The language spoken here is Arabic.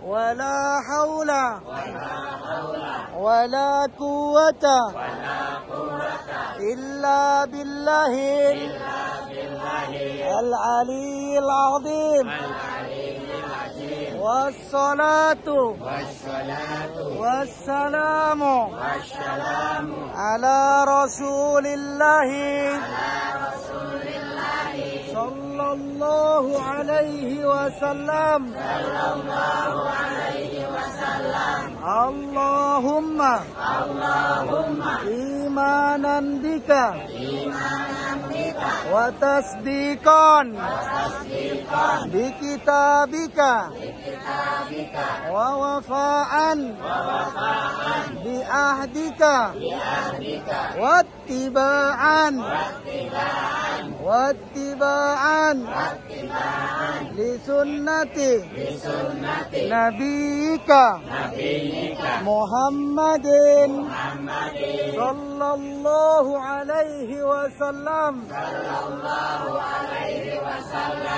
ولا حول ولا قوة إلا بالله العلي العظيم والصلاة والسلام على رسول الله صلى الله عليه وسلم اللهم إيمانا بك وتصديقا بكتابك ووفاء بعهدك واتباعا لسنة نبيك محمد صلى الله عليه وسلم.